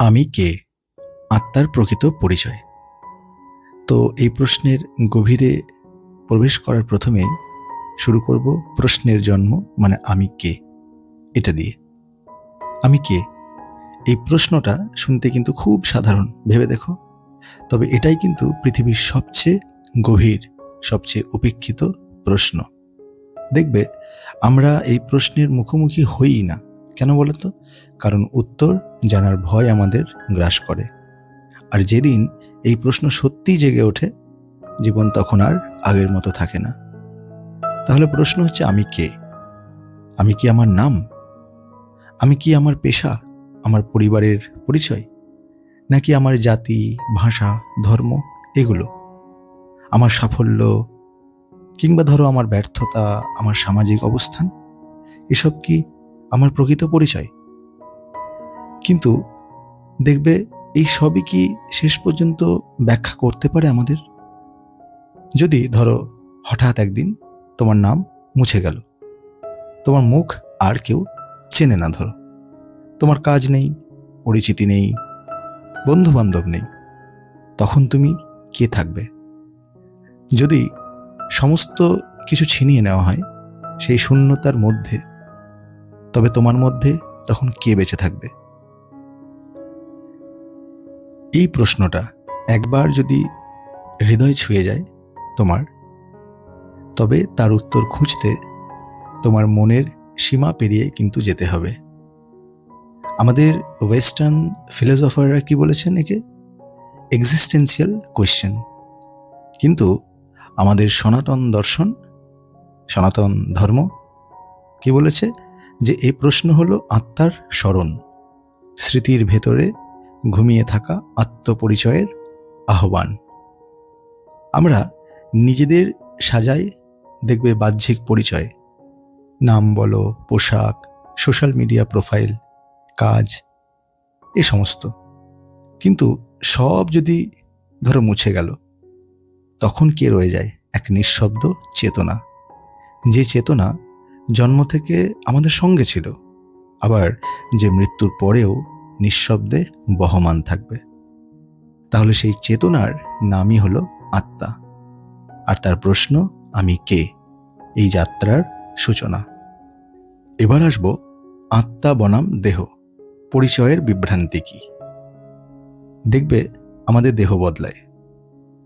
আমি কে? আত্মার প্রকৃত পরিচয়। তো এই প্রশ্নের গভীরে প্রবেশ করার প্রথমেই শুরু করব প্রশ্নের জন্ম মানে আমি কে এটা দিয়ে। আমি কে? এই প্রশ্নটা শুনতে কিন্তু খুব সাধারণ, ভেবে দেখো। তবে এটাই কিন্তু পৃথিবীর সবচেয়ে গভীর, সবচেয়ে উপেক্ষিত প্রশ্ন। দেখবে আমরা এই প্রশ্নের মুখোমুখি হইই না। কেন বলো তো? কারণ উত্তর জানার ভয় আমাদের গ্রাস করে। আর যেদিন এই প্রশ্ন সত্যিই জেগে ওঠে, জীবন তখন আর আগের মতো থাকে না। তাহলে প্রশ্ন হচ্ছে, আমি কে? আমি কি আমার নাম? আমি কি আমার পেশা, আমার পরিবারের পরিচয়, নাকি আমার জাতি, ভাষা, ধর্ম এগুলো? আমার সাফল্য, কিংবা ধরো আমার ব্যর্থতা, আমার সামাজিক অবস্থান, এসব কি আমার প্রকৃত পরিচয়? কিন্তু দেখবে এই সবই কি শেষ পর্যন্ত ব্যাখ্যা করতে পারে আমাদের? যদি ধরো হঠাৎ একদিন তোমার নাম মুছে গেল, তোমার মুখ আর কেউ চেনে না, ধরো তোমার কাজ নেই, পরিচিতি নেই, বন্ধু বান্ধব নেই, তখন তুমি কে থাকবে? যদি সমস্ত কিছু ছিনিয়ে নেওয়া হয় সেই শূন্যতার মধ্যে, তবে তোমার মধ্যে তখন কে বেঁচে থাকবে? এই প্রশ্নটা একবার যদি হৃদয় ছুঁয়ে যায় তোমার, তবে তার উত্তর খুঁজতে তোমার মনের সীমা পেরিয়ে কিন্তু যেতে হবে। আমাদের ওয়েস্টার্ন ফিলোসফাররা কি বলেছেন একে? Existential question. কিন্তু আমাদের সনাতন দর্শন, সনাতন ধর্ম কি বলেছে? যে এই প্রশ্ন হলো আত্মার স্মরণ, স্মৃতির ভেতরে ঘুমিয়ে থাকা আত্মপরিচয়ের আহ্বান। আমরা নিজেদের সাজাই, দেখবে বাহ্যিক পরিচয়, নাম বলো, পোশাক, সোশ্যাল মিডিয়া প্রোফাইল, কাজ, এ সমস্ত। কিন্তু সব যদি ধরো মুছে গেল, তখন কে রয়ে যায়? এক নিঃশব্দ চেতনা, যে চেতনা জন্ম থেকে আমাদের সঙ্গে ছিল, আবার যে মৃত্যুর পরেও নিঃশব্দে বহমান থাকবে। তাহলে সেই চেতনার নামই হলো আত্মা। আর তার প্রশ্ন, আমি কে? এই যাত্রার সূচনা। এবার আসবো আত্মা বনাম দেহ, পরিচয়ের বিভ্রান্তি কি। দেখবে আমাদের দেহ বদলায়,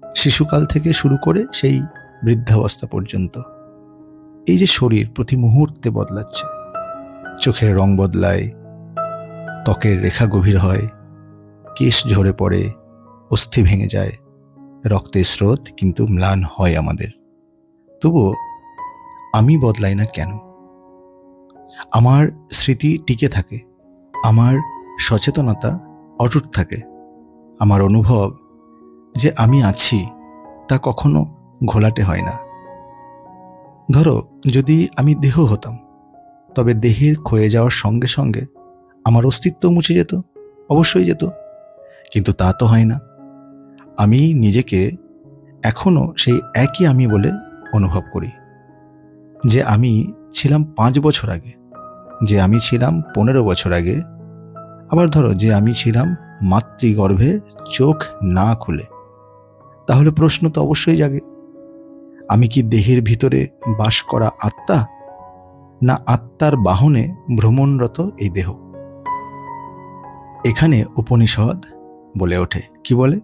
শিশুকাল থেকে শুরু করে সেই বৃদ্ধাবস্থা পর্যন্ত। এই যে শরীর প্রতি মুহূর্তে বদলাচ্ছে, চোখের রং বদলায়, ত্বকের রেখা গভীর হয়, কেশ ঝরে পড়ে, অস্থি ভেঙে যায়, রক্তের স্রোত কিন্তু ম্লান হয় আমাদের। তবুও আমি বদলাই না কেন? আমার স্মৃতি টিকে থাকে, আমার সচেতনতা অটুট থাকে, আমার অনুভব যে আমি আছি তা কখনো ঘোলাটে হয় না। ধরো যদি আমি দেহ হতাম, তবে দেহের ক্ষয়ে যাওয়ার সঙ্গে সঙ্গে আমার অস্তিত্ব মুছে যেত, অবশ্যই যেত। কিন্তু তা তো হয় না। আমি নিজেকে এখনো সেই একই আমি বলে অনুভব করি। যে আমি ছিলাম 5 বছর আগে, যে আমি ছিলাম 15 বছর আগে, আবার ধরো যে আমি ছিলাম মাতৃগর্ভে চোখ না খুলে। তাহলে প্রশ্ন তো অবশ্যই জাগে, আমি কি দেহের ভিতরে বাস করা আত্মা, না আত্মার বাহনে ভ্রমণরত এই দেহ? এখানে উপনিষদ বলে ওঠে, কি বলে?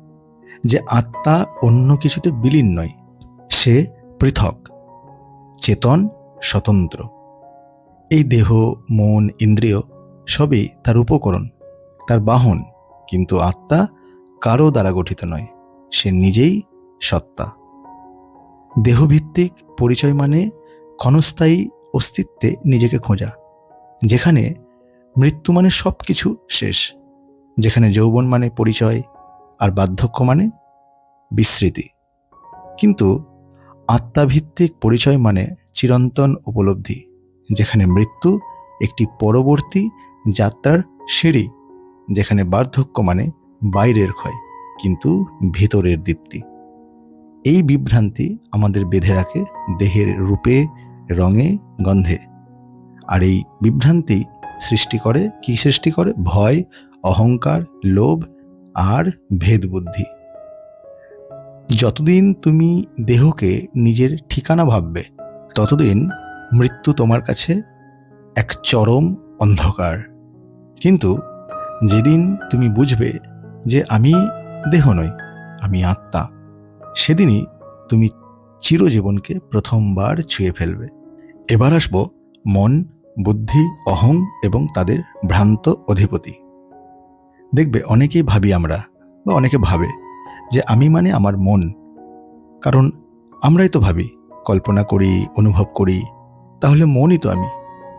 যে আত্মা অন্য কিছুতে বিলীন নয়, সে পৃথক, চেতন, স্বতন্ত্র। এই দেহ, মন, ইন্দ্রিয় সবই তার উপকরণ, তার বাহন। কিন্তু আত্মা কারো দ্বারা গঠিত নয়, সে নিজেই সত্তা। দেহভিত্তিক পরিচয় মানে ক্ষণস্থায়ী অস্তিত্বে নিজেকে খোঁজা, যেখানে মৃত্যু মানে সব কিছু শেষ, যেখানে যৌবন মানে পরিচয় আর বার্ধক্য মানে বিস্মৃতি। কিন্তু আত্মাভিত্তিক পরিচয় মানে চিরন্তন উপলব্ধি, যেখানে মৃত্যু একটি পরবর্তী যাত্রার সিঁড়ি, যেখানে বার্ধক্য মানে বাইরের ক্ষয় কিন্তু ভিতরের দীপ্তি। এই বিভ্রান্তি আমাদের বেঁধে রাখে দেহের রূপে, রঙে, গন্ধে। আর এই বিভ্রান্তি সৃষ্টি করে কি? সৃষ্টি করে ভয়, অহংকার, লোভ আর ভেদ বুদ্ধি। যতদিন তুমি দেহকে নিজের ঠিকানা ভাববে, ততদিন মৃত্যু তোমার কাছে এক চরম অন্ধকার। কিন্তু যেদিন তুমি বুঝবে যে আমি দেহ নই, আমি আত্মা, সেদিনই তুমি চিরজীবনকে প্রথমবার ছুঁয়ে ফেলবে। এবার আসবো মন, বুদ্ধি, অহং এবং তাদের ভ্রান্ত অধিপতি। দেখবে অনেকেই ভাবি আমরা, বা অনেকে ভাবে যে আমি মানে আমার মন, কারণ আমরাই তো ভাবি, কল্পনা করি, অনুভব করি, তাহলে মনই তো আমি,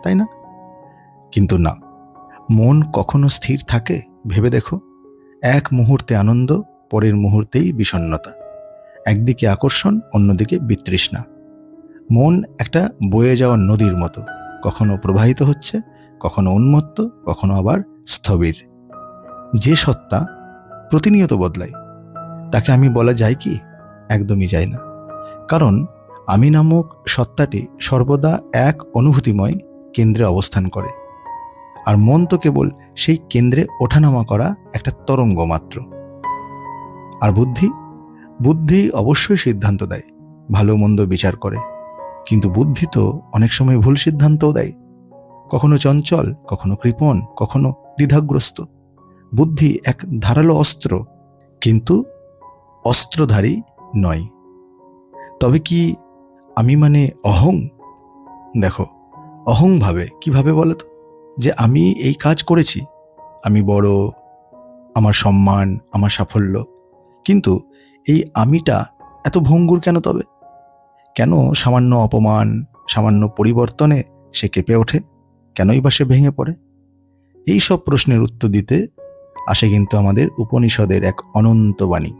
তাই না? কিন্তু না, মন কখনো স্থির থাকে? ভেবে দেখো। এক মুহূর্তে আনন্দ, পরের মুহূর্তেই বিষণ্ণতা, একদিকে আকর্ষণ, অন্যদিকে বিতৃষ্ণা। মন একটা বয়ে যাওয়া নদীর মতো, কখনো প্রবাহিত হচ্ছে, কখনো উন্মত্ত, কখনো আবার স্থবির। যে সত্তা প্রতিনিয়ত বদলায়, তাকে আমি বলা যায় কি? একদমই যায় না। কারণ আমি নামক সত্তাটি সর্বদা এক অনুভূতিময় কেন্দ্রে অবস্থান করে, আর মন তো কেবল সেই কেন্দ্রে ওঠানামা করা একটা তরঙ্গ মাত্র। আর বুদ্ধি অবশ্যই সিদ্ধান্ত দেয়, ভালো মন্দ বিচার করে, কিন্তু বুদ্ধি তো অনেক সময় ভুল সিদ্ধান্তও দেয়, কখনো চঞ্চল, কখনো কৃপণ, কখনো দ্বিধাগ্রস্ত। বুদ্ধি এক ধারালো অস্ত্র, কিন্তু অস্ত্রধারী নয়। তবে কি আমি মানে অহং? দেখো, অহং ভাবে, কিভাবে বলো তো? যে আমি এই কাজ করেছি, আমি বড়, আমার সম্মান, আমার সাফল্য। কিন্তু এই আমিটা এত ভঙ্গুর কেন তবে? কেন সামান্য অপমান, সামান্য পরিবর্তনে সে কেঁপে ওঠে? কেনই বা সে ভেঙে পড়ে? এই সব প্রশ্নের উত্তর দিতে আসে কিন্তু আমাদের উপনিষদের এক অনন্ত বাণী।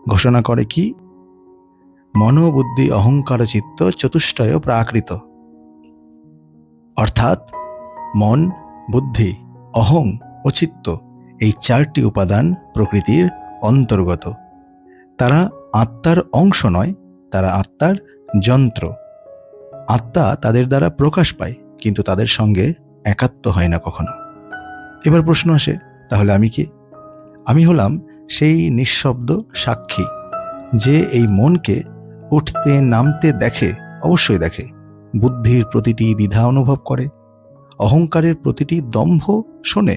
ঘোষণা করে কি? মনোবুদ্ধি অহংকার চিত্ত চতুষ্টয় প্রাকৃত। অর্থাৎ মন, বুদ্ধি, অহং ও চিত্ত, এই চারটি উপাদান প্রকৃতির অন্তর্গত। তারা আত্মার অংশ নয়, তারা আত্মার যন্ত্র। আত্মা তাদের দ্বারা প্রকাশ পায়, কিন্তু তাদের সঙ্গে একাত্ম হয় না কখনো। এবার প্রশ্ন আসে, তাহলে আমি কি? আমি হলাম সেই নিঃশব্দ সাক্ষী, যে এই মনকে উঠতে নামতে দেখে, অবশ্যই দেখে, বুদ্ধির প্রতিটি দ্বিধা অনুভব করে, অহংকারের প্রতিটি দম্ভ শোনে,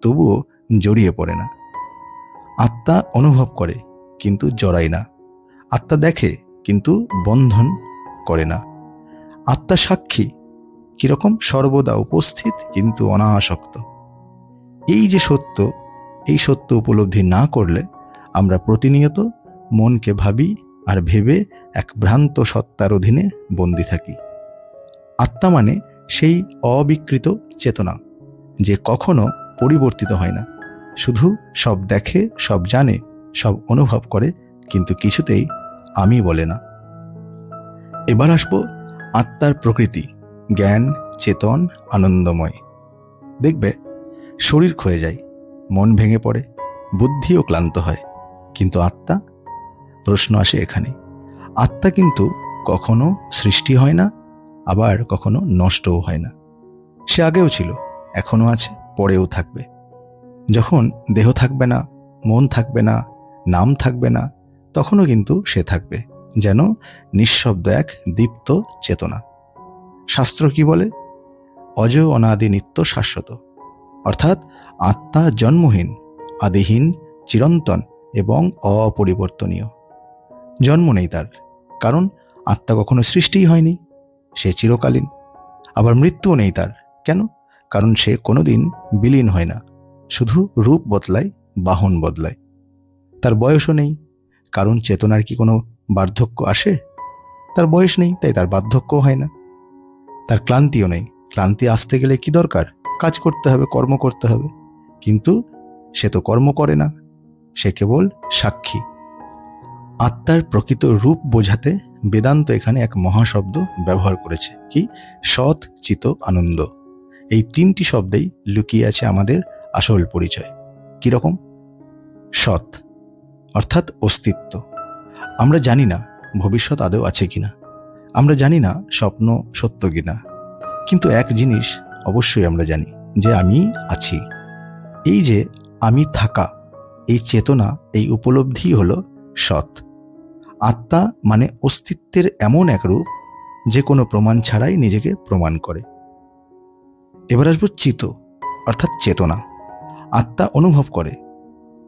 তবুও জড়িয়ে পড়ে না। আত্মা অনুভব করে, কিন্তু জড়ায় না। আত্মা দেখে, কিন্তু বন্ধন করে না। আত্মা সাক্ষী, কিরকম? সর্বদা উপস্থিত, কিন্তু অনাসক্ত। এই যে সত্য, এই সত্য উপলব্ধি না করলে আমরা প্রতিনিয়ত মনকে ভাবি, আর ভেবে এক ভ্রান্ত সত্তার অধীনে বন্দী থাকি। আত্মা মানে সেই অবিকৃত চেতনা, যে কখনো পরিবর্তিত হয় না, শুধু সব দেখে, সব জানে, সব অনুভব করে, কিন্তু কিছুতেই আমি বলে না। এবার আসবো আত্মার প্রকৃতি, জ্ঞান, চেতন, আনন্দময়। দেখবে শরীর ক্ষয়ে যায়, মন ভেঙে পড়ে, বুদ্ধিও ক্লান্ত হয়, কিন্তু আত্মা? প্রশ্ন আসে এখানে। আত্মা কিন্তু কখনো সৃষ্টি হয় না, আবার কখনো নষ্টও হয় না। সে আগেও ছিল, এখনো আছে, পরেও থাকবে। যখন দেহ থাকবে না, মন থাকবে না, নাম থাকবে না, তখনও কিন্তু সে থাকবে, যেন নিঃশব্দ এক দীপ্ত চেতনা। শাস্ত্র কি বলে? অজ অনাদি নিত্য শাশ্বত। অর্থাৎ আত্মা জন্মহীন, আদিহীন, চিরন্তন এবং অপরিবর্তনীয়। জন্ম নেই তার, কারণ আত্মা কখনো সৃষ্টিই হয়নি, সে চিরকালীন। আবার মৃত্যুও নেই তার, কেন? কারণ সে কোনোদিন বিলীন হয় না, শুধু রূপ বদলায়, বাহন বদলায়। তার বয়সও নেই, কারণ চেতনার কি কোনো বার্ধক্য আসে? তার বয়স নেই, তাই তার বার্ধক্যও হয় না। তার ক্লান্তিও নেই, ক্লান্তি আসতে গেলে কি দরকার? কাজ করতে হবে, কর্ম করতে হবে, কিন্তু সে তো কর্ম করে না, সে কেবল সাক্ষী। আত্মার প্রকৃত রূপ বোঝাতে বেদান্ত এখানে এক মহাশব্দ ব্যবহার করেছে, কি? সৎ, চিত, আনন্দ। এই তিনটি শব্দেই লুকিয়ে আছে আমাদের আসল পরিচয়। কিরকম? সৎ অর্থাৎ অস্তিত্ব। আমরা জানি না ভবিষ্যৎ আদৌ আছে কিনা, আমরা জানি না স্বপ্ন সত্য কিনা, কিন্তু এক জিনিস অবশ্যই আমরা জানি, যে আমি আছি। এই যে আমি থাকা, এই চেতনা, এই উপলব্ধি হলো সৎ। আত্মা মানে অস্তিত্বের এমন এক রূপ যে কোনো প্রমাণ ছাড়াই নিজেকে প্রমাণ করে। এবার আসবো চিত অর্থাৎ চেতনা। আত্মা অনুভব করে,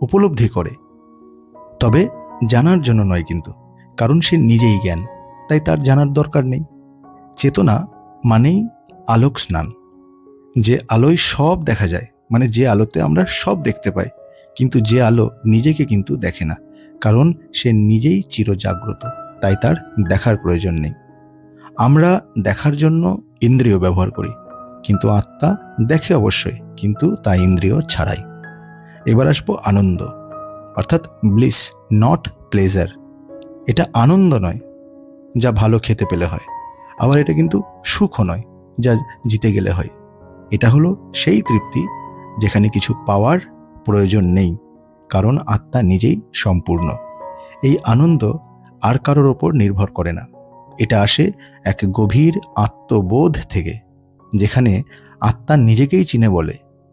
উপলব্ধি করে, তবে জানার জন্য নয় কিন্তু, কারণ সে নিজেই জ্ঞান, তাই তার জানার দরকার নেই। চেতনা মানেই আলোক স্নান। যে আলোয় সব দেখা যায়, মানে যে আলোতে আমরা সব দেখতে পাই, কিন্তু যে আলো নিজেকে কিন্তু দেখে না, কারণ সে নিজেই চিরজাগ্রত, তাই তার দেখার প্রয়োজন নেই। আমরা দেখার জন্য ইন্দ্রিয় ব্যবহার করি, কিন্তু আত্মা দেখে অবশ্যই, কিন্তু তা ইন্দ্রিয় ছাড়াই। এবার আসবো আনন্দ অর্থাৎ ব্লিস, নট প্লেজার। এটা আনন্দ নয় যা ভালো খেতে পেলে হয়, আবার এটা কিন্তু সুখও নয় যা জিতে গেলে হয়। এটা হলো সেই তৃপ্তি যেখানে কিছু পাওয়ার প্রয়োজন নেই, কারণ আত্মা নিজেই সম্পূর্ণ। এই আনন্দ আর কারোর ওপর নির্ভর করে না, এটা আসে এক গভীর আত্মবোধ থেকে, যেখানে আত্মা নিজেকেই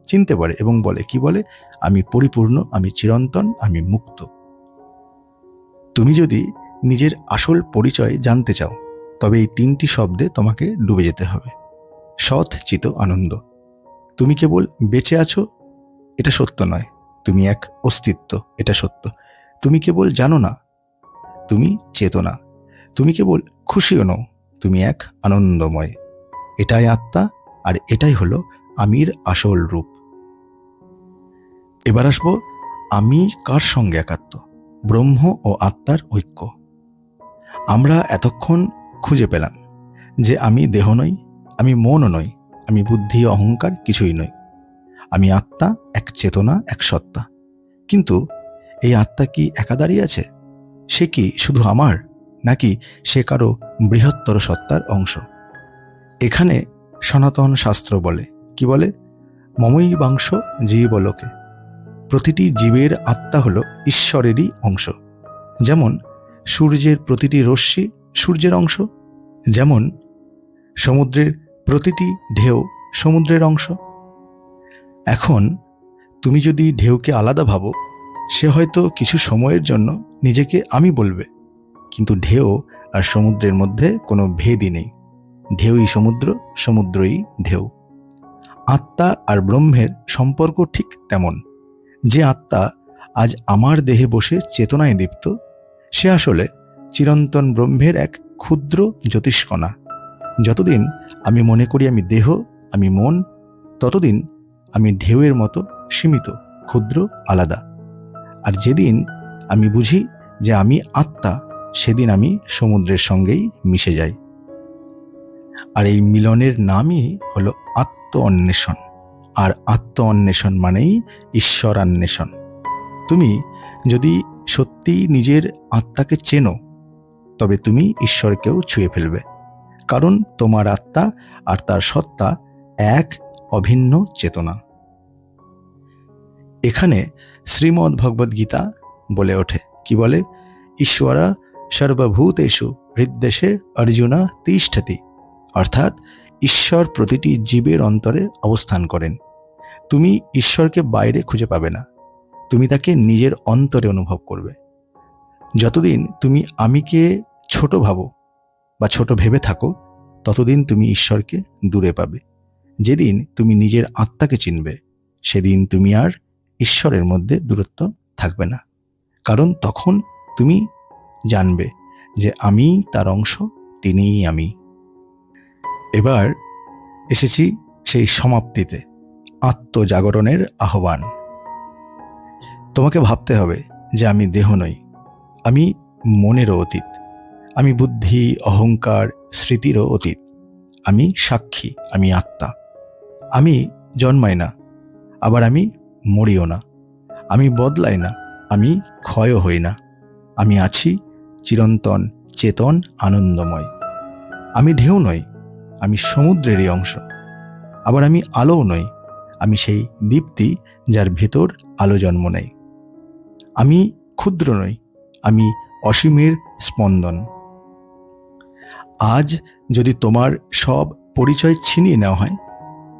চিনতে পারে এবং বলে, কি বলে? আমি পরিপূর্ণ, আমি চিরন্তন, আমি মুক্ত। তুমি যদি নিজের আসল পরিচয় জানতে চাও, তবে এই 3টি শব্দে তোমাকে ডুবে যেতে হবে। সৎ চিত আনন্দ। তুমি কেবল বেঁচে আছো, এটা সত্য নয়, তুমি এক অস্তিত্ব, এটা সত্য। তুমি কেবল জানো না, তুমি চেতনা। তুমি কেবল খুশিও নও, তুমি এক আনন্দময়। এটাই আত্মা, আর এটাই হলো আমির আসল রূপ। এবার আসবো আমি কার সঙ্গে একাত্ম, ব্রহ্ম ও আত্মার ঐক্য। আমরা এতক্ষণ খুঁজে পেলাম যে আমি দেহ নই, আমি মনও নই, আমি বুদ্ধি অহংকার কিছুই নই। আমি আত্মা, এক চেতনা, এক সত্তা। কিন্তু এই আত্মা কি একা দাঁড়িয়ে আছে? সে কি শুধু আমার, নাকি সে কারো বৃহত্তর সত্তার অংশ? এখানে সনাতন শাস্ত্র বলে, কি বলে? মমৈবাংশ জীবলোকে। প্রতিটি জীবের আত্মা হলো ঈশ্বরেরই অংশ। যেমন সূর্যের প্রতিটি রশ্মি সূর্যের অংশ, যেমন সমুদ্রের প্রতিটি ঢেউ সমুদ্রের অংশ। এখন তুমি যদি ঢেউকে আলাদা ভাবো, সে হয়তো কিছু সময়ের জন্য নিজেকে আমি বলবে, কিন্তু ঢেউ আর সমুদ্রের মধ্যে কোনো ভেদই নেই। ঢেউই সমুদ্র, সমুদ্রই ঢেউ। আত্মা আর ব্রহ্মের সম্পর্ক ঠিক তেমন। যে আত্মা আজ আমার দেহে বসে চেতনায় দীপ্ত, সে আসলে চিরন্তন ব্রহ্মের এক ক্ষুদ্র জ্যোতিষ্কণা। যতদিন আমি মনে করি আমি দেহ, আমি মন, ততদিন আমি ঢেউয়ের মতো সীমিত, ক্ষুদ্র, আলাদা। আর যেদিন আমি বুঝি যে আমি আত্মা, সেদিন আমি সমুদ্রের সঙ্গেই মিশে যাই। আর এই মিলনের নামই হলো আত্ম অন্বেষণ। আর আত্ম অন্বেষণ মানেই ঈশ্বরান্বেষণ। তুমি যদি সত্যি নিজের আত্মাকে চেনো, তবে তুমি ঈশ্বরকেও ছুঁয়ে ফেলবে, কারণ তোমার আত্মা আর তার সত্তা এক অভিন্ন চেতনা। এখানে শ্রীমদ্ ভগবদ গীতা বলে ওঠে, কি বলে? ঈশ্বরা সর্বভূতেষু হৃদ্দেশে অর্জুনা তিষ্ঠতি। অর্থাৎ ঈশ্বর প্রতিটি জীবের অন্তরে অবস্থান করেন। তুমি ঈশ্বরকে বাইরে খুঁজে পাবে না, তুমি তাকে নিজের অন্তরে অনুভব করবে। যতদিন তুমি আমিকে ছোট ভাবো বা ছোট ভেবে থাকো, ততদিন তুমি ঈশ্বরকে দূরে পাবে। যেদিন তুমি নিজের আত্মাকে চিনবে, সেদিন তুমি আর ঈশ্বরের মধ্যে দূরত্ব থাকবে না, কারণ তখন তুমি জানবে যে আমি তার অংশ, তিনিই আমি। এবার এসেছি সেই সমাপ্তিতে, আত্মজাগরণের আহ্বান। তোমাকে ভাবতে হবে যে আমি দেহ নই, আমি মনেরও অতীত, আমি বুদ্ধি, অহংকার, স্মৃতিরও অতীত, আমি সাক্ষী, আমি আত্মা। আমি জন্মাই না, আবার আমি মরিও না, আমি বদলাই না, আমি ক্ষয়ও হই না। আমি আছি চিরন্তন, চেতন, আনন্দময়। আমি ঢেউ নই, আমি সমুদ্রেরই অংশ। আবার আমি আলোও নই, আমি সেই দীপ্তি যার ভেতর আলো জন্ম নেয়। আমি ক্ষুদ্র নই, আমি অসীমের স্পন্দন। আজ যদি তোমার সব পরিচয় ছিনিয়ে নেওয়া হয়,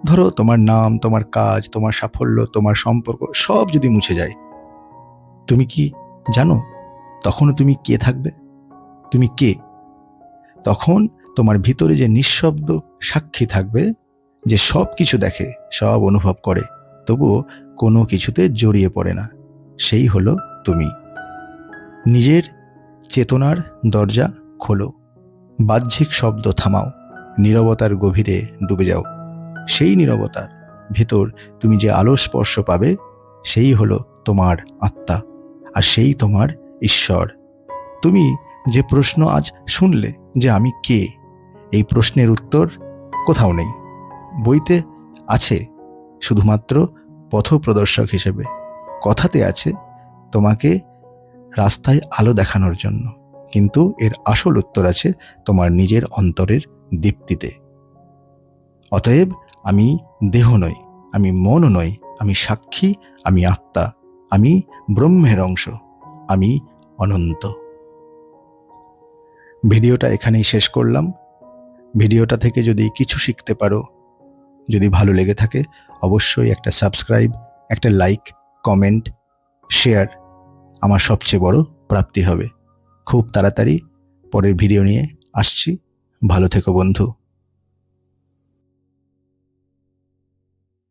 ধরো তোমার নাম, তোমার কাজ, তোমার সাফল্য, তোমার সম্পর্ক সব যদি মুছে যায়, তুমি কি জানো তখনও তুমি কে থাকবে? তুমি কে? তখন তোমার ভিতরে যে নিঃশব্দ সাক্ষী থাকবে, যে সব কিছু দেখে, সব অনুভব করে, তবুও কোনো কিছুতে জড়িয়ে পড়ে না, সেই হলো তুমি। নিজের চেতনার দরজা খোলো, বাহ্যিক শব্দ থামাও, নীরবতার গভীরে ডুবে যাও। সেই নীরবতার ভিতর তুমি যে আলো স্পর্শ পাবে, সেই হলো তোমার আত্মা, আর সেই তোমার ঈশ্বর। তুমি যে প্রশ্ন আজ শুনলে, যে আমি কে, এই প্রশ্নের উত্তর কোথাও নেই। বইতে আছে শুধুমাত্র পথপ্রদর্শক হিসেবে, কথাতে আছে তোমাকে রাস্তায় আলো দেখানোর জন্য, কিন্তু এর আসল উত্তর আছে তোমার নিজের অন্তরের দীপ্তিতে। অতএব আমি দেহ নই, আমি মনও নই, আমি সাক্ষী, আমি আত্মা, আমি ব্রহ্মের অংশ, আমি অনন্ত। ভিডিওটা এখানেই শেষ করলাম। ভিডিওটা থেকে যদি কিছু শিখতে পারো, যদি ভালো লেগে থাকে, অবশ্যই একটা সাবস্ক্রাইব, একটা লাইক, কমেন্ট, শেয়ার আমার সবচেয়ে বড় প্রাপ্তি হবে। খুব তাড়াতাড়ি পরের ভিডিও নিয়ে আসছি। ভালো থেকো বন্ধু।